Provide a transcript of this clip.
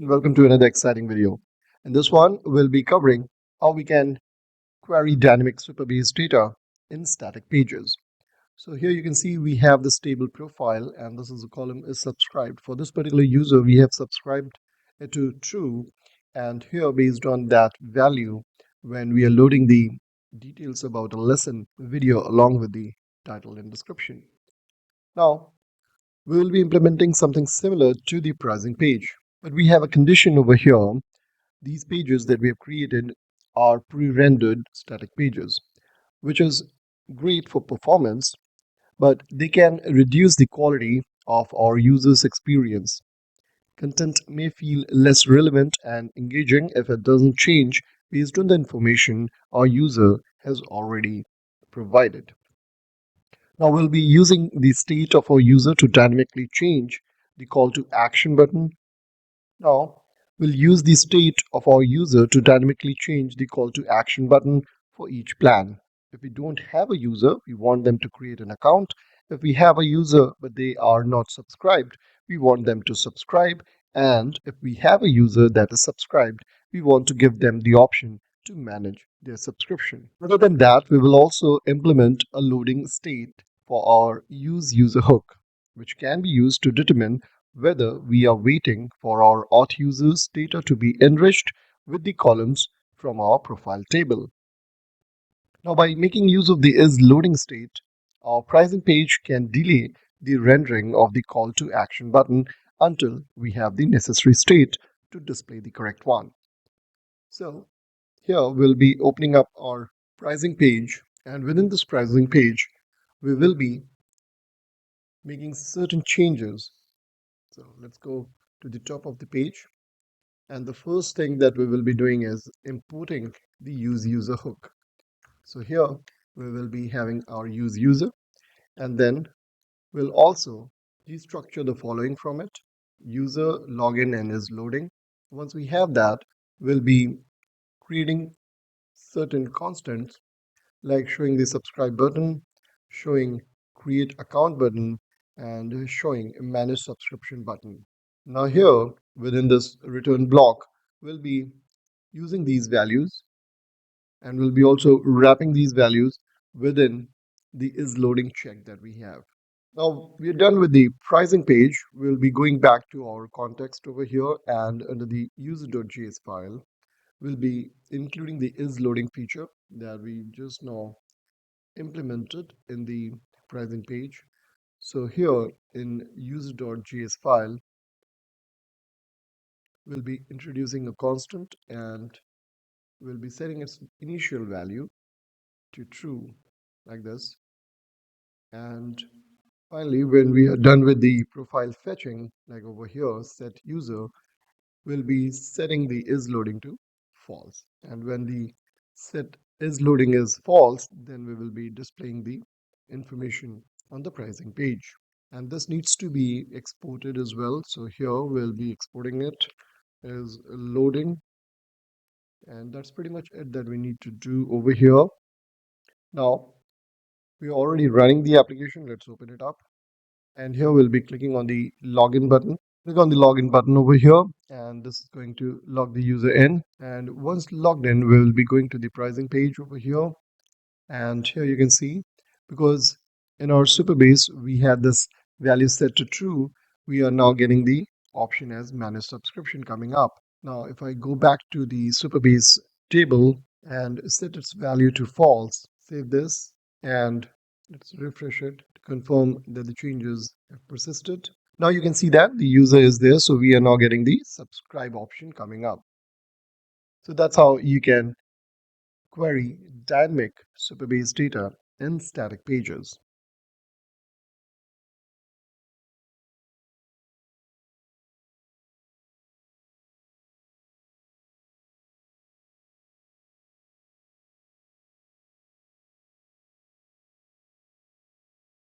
and welcome to another exciting video. In this one, we'll be covering how we can query dynamic Supabase data in static pages. So here you can see we have this table profile, and this is the column is subscribed. For this particular user, we have subscribed it to true, and here based on that value, when we are loading the details about a lesson video along with the title and description. Now, we will be implementing something similar to the pricing page, but we have a condition over here. These pages that we have created are pre-rendered static pages, which is great for performance, but they can reduce the quality of our users' experience. Content may feel less relevant and engaging if it doesn't change based on the information our user has already provided. Now we'll be using the state of our user to dynamically change the call to action button. Now we'll use the state of our user to dynamically change the call to action button for each plan. If we don't have a user, we want them to create an account. If we have a user but they are not subscribed, we want them to subscribe. And if we have a user that is subscribed, we want to give them the option to manage their subscription. Other than that, we will also implement a loading state for our use user hook, which can be used to determine whether we are waiting for our auth users data to be enriched with the columns from our profile table. Now, by making use of the is loading state, our pricing page can delay the rendering of the call to action button until we have the necessary state to display the correct one. So here we'll be opening up our pricing page, and within this pricing page, we will be making certain changes. So let's go to the top of the page. And the first thing that we will be doing is importing the use user hook. So here we will be having our use user, and then we'll also destructure the following from it: user, login, and is loading. Once we have that, we'll be creating certain constants like showing the subscribe button, showing create account button, and showing manage subscription button. Now here within this return block, we'll be using these values, and we'll be also wrapping these values within the is loading check that we have. Now we're done with the pricing page. We'll be going back to our context over here, and under the user.js file, we'll be including the is loading feature that we just now implemented in the pricing page. So here in user.js file, we'll be introducing a constant, and we'll be setting its initial value to true like this. And finally, when we are done with the profile fetching, like over here, set user, we'll be setting the is loading to false. And when the set is loading is false, then we will be displaying the information on the pricing page. And this needs to be exported as well. So here we'll be exporting it as loading, and that's pretty much it that we need to do over here. Now we're already running the application. Let's open it up, and here we'll be clicking on the login button. Click on the login button over here, and this is going to log the user in. And once logged in, we will be going to the pricing page over here. And here you can see, because in our Supabase we had this value set to true, we are now getting the option as manage subscription coming up. Now if I go back to the Supabase table and set its value to false, save this, and let's refresh it to confirm that the changes have persisted. Now you can see that the user is there, so we are now getting the subscribe option coming up. So that's how you can query dynamic Supabase data in static pages.